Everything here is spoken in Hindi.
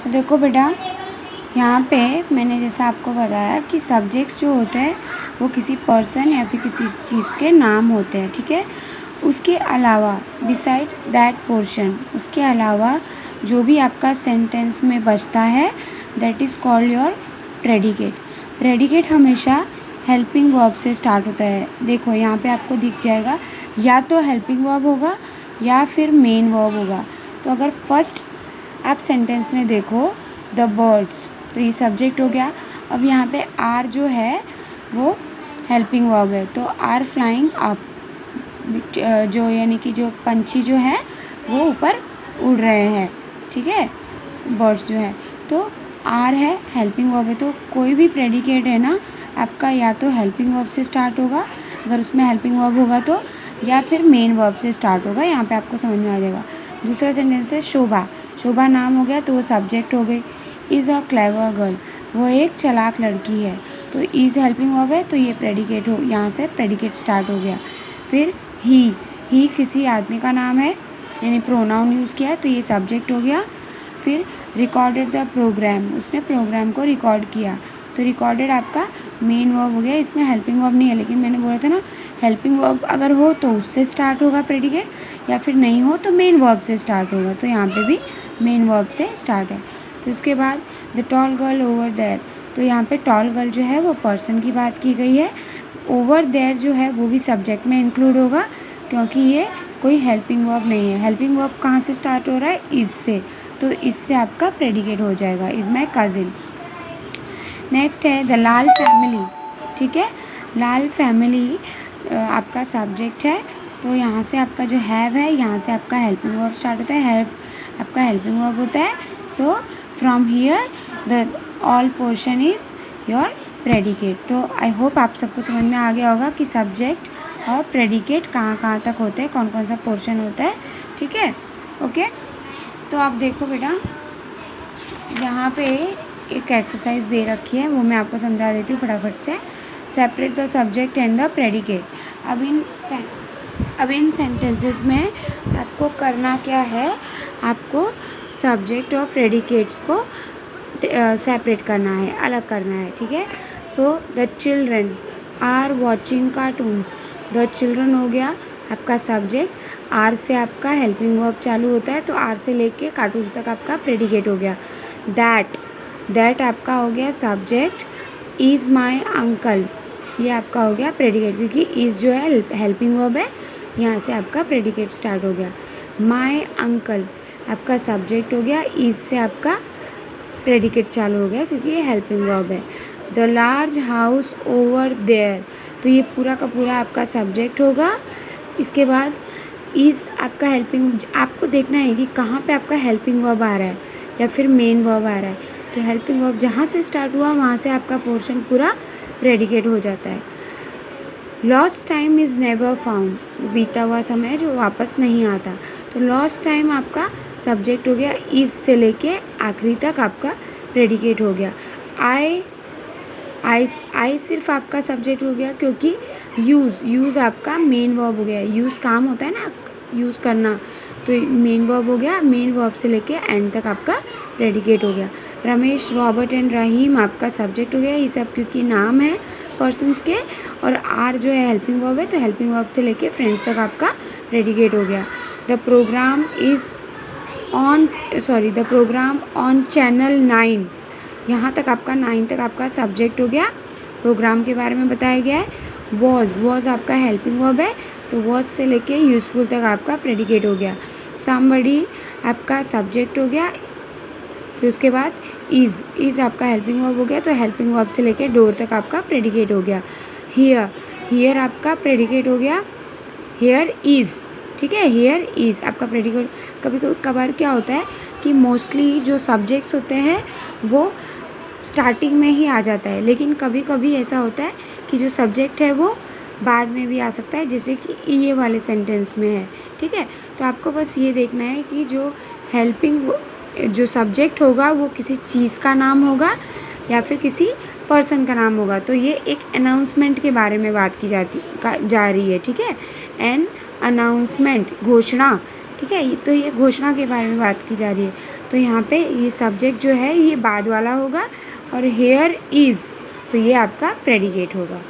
तो देखो बेटा, यहाँ पे मैंने जैसा आपको बताया कि सब्जेक्ट्स जो होते हैं वो किसी पर्सन या फिर किसी चीज़ के नाम होते हैं, ठीक है। उसके अलावा बिसाइड्स दैट पोर्शन, उसके अलावा जो भी आपका सेंटेंस में बचता है that is called your predicate. Predicate हमेशा हेल्पिंग वर्ब से स्टार्ट होता है। देखो यहाँ पे आपको दिख जाएगा, या तो हेल्पिंग वर्ब होगा या फिर मेन वर्ब होगा। तो अगर फर्स्ट आप सेंटेंस में देखो द बर्ड्स, तो ये सब्जेक्ट हो गया। अब यहाँ पे आर जो है वो हेल्पिंग वर्ब है, तो आर फ्लाइंग अप, जो यानी कि जो पंछी जो है वो ऊपर उड़ रहे हैं, ठीक है, बर्ड्स जो है। तो आर है हेल्पिंग वर्ब है, तो कोई भी प्रेडिकेट है ना आपका या तो हेल्पिंग वर्ब से स्टार्ट होगा, अगर उसमें हेल्पिंग वर्ब होगा तो, या फिर मेन वर्ब से स्टार्ट होगा। यहाँ पे आपको समझ में आ जाएगा। दूसरा सेंटेंस है शोभा। शोभा नाम हो गया तो वो सब्जेक्ट हो गई। इज़ अ क्लेवर गर्ल, वो एक चालाक लड़की है, तो इज़ हेल्पिंग वर्ब है तो ये प्रेडिकेट हो, यहाँ से प्रेडिकेट स्टार्ट हो गया। फिर ही किसी आदमी का नाम है यानी प्रोनाउन यूज़ किया है तो ये सब्जेक्ट हो गया। फिर रिकॉर्डेड द प्रोग्राम, उसने प्रोग्राम को रिकॉर्ड किया, तो रिकॉर्डेड आपका मेन वर्ब हो गया। इसमें हेल्पिंग वर्ब नहीं है, लेकिन मैंने बोला था ना हेल्पिंग वर्ब अगर हो तो उससे स्टार्ट होगा प्रेडिकेट, या फिर नहीं हो तो मेन वर्ब से स्टार्ट होगा, तो यहाँ पे भी मेन वर्ब से स्टार्ट है। फिर उसके बाद the tall girl over there, तो यहाँ पे टॉल गर्ल जो है वो पर्सन की बात की गई है। ओवर देयर जो है वो भी सब्जेक्ट में इंक्लूड होगा, क्योंकि ये कोई हेल्पिंग वर्ब नहीं है। हेल्पिंग वर्ब कहाँ से स्टार्ट हो रहा है? इज से, तो इससे आपका प्रेडिकेट हो जाएगा, इज माई कज़िन। नेक्स्ट है द लाल फैमिली, ठीक है। लाल फैमिली आपका सब्जेक्ट है, तो यहाँ से आपका जो हैव है, यहाँ से आपका हेल्पिंग वर्ब स्टार्ट होता है, हैव आपका हेल्पिंग वर्ब होता है। So from here the all portion is your predicate. तो आई होप आप सबको समझ में आ गया होगा कि सब्जेक्ट और प्रेडिकेट कहाँ कहाँ तक होते हैं, कौन कौन सा पोर्शन होता है, ठीक है। ओके, तो आप देखो बेटा, यहाँ पे एक एक्सरसाइज दे रखी है, वो मैं आपको समझा देती हूँ फटाफट से। Separate the subject and the predicate. अब इन सेंटेंसेस में आपको करना क्या है, आपको सब्जेक्ट और प्रेडिकेट्स को सेपरेट करना है, अलग करना है, ठीक है। So the children are watching cartoons, the children हो गया आपका सब्जेक्ट, आर से आपका हेल्पिंग वर्ब चालू होता है, तो आर से लेके कार्टून्स तक आपका प्रेडिकेट हो गया। दैट आपका हो गया सब्जेक्ट, इज़ माई अंकल ये आपका हो गया प्रेडिकेट, क्योंकि इज़ जो है हेल्पिंग वर्ब है, यहाँ से आपका प्रेडिकेट स्टार्ट हो गया। माई अंकल आपका सब्जेक्ट हो गया, इज़ से आपका प्रेडिकेट चालू हो गया क्योंकि ये हेल्पिंग वर्ब है। The large house over there, तो ये पूरा का पूरा आपका सब्जेक्ट होगा। इसके बाद इज़ आपका हेल्पिंग, आपको देखना है कि कहाँ पे आपका हेल्पिंग वर्ब आ रहा है या फिर मेन वर्ब आ रहा है। तो हेल्पिंग वर्ब जहाँ से स्टार्ट हुआ वहाँ से आपका पोर्शन पूरा प्रेडिकेट हो जाता है। Lost time is never found, बीता हुआ समय जो वापस नहीं आता, तो लॉस्ट टाइम आपका सब्जेक्ट हो गया, इज़ से लेके आखिरी तक आपका प्रेडिकेट हो गया। आई सिर्फ आपका सब्जेक्ट हो गया, क्योंकि यूज़ आपका मेन वर्ब हो गया। यूज़ काम होता है ना, यूज़ करना, तो मेन वर्ब हो गया, मेन वर्ब से लेके एंड तक आपका प्रेडिकेट हो गया। रमेश, रॉबर्ट एंड रहीम आपका सब्जेक्ट हो गया, ये सब क्योंकि नाम है पर्सन्स के, और आर जो है हेल्पिंग वर्ब है, तो हेल्पिंग वर्ब से लेके फ्रेंड्स तक आपका प्रेडिकेट हो गया। द प्रोग्राम ऑन चैनल 9, यहाँ तक आपका 9 तक आपका सब्जेक्ट हो गया, प्रोग्राम के बारे में बताया गया है। वॉज आपका हेल्पिंग वर्ब है, तो वॉज से लेके यूज़फुल तक आपका प्रेडिकेट हो गया। समबडी आपका सब्जेक्ट हो गया, फिर उसके बाद इज़ आपका हेल्पिंग वर्ब हो गया, तो हेल्पिंग वर्ब से लेके डोर तक आपका प्रेडिकेट हो गया। हियर आपका प्रेडिकेट हो गया, हियर इज़, ठीक है, हियर इज़ आपका प्रेडिकेट। कभी कभार क्या होता है कि मोस्टली जो सब्जेक्ट्स होते हैं वो स्टार्टिंग में ही आ जाता है, लेकिन कभी कभी ऐसा होता है कि जो सब्जेक्ट है वो बाद में भी आ सकता है, जैसे कि ये वाले सेंटेंस में है, ठीक है। तो आपको बस ये देखना है कि जो सब्जेक्ट होगा वो किसी चीज़ का नाम होगा या फिर किसी पर्सन का नाम होगा। तो ये एक अनाउंसमेंट के बारे में बात की जा रही है, ठीक है। एन अनाउंसमेंट, घोषणा, ठीक है। तो ये घोषणा के बारे में बात की जा रही है। तो यहाँ पे ये सब्जेक्ट जो है ये बाद वाला होगा और हेयर इज़ तो ये आपका प्रेडिकेट होगा।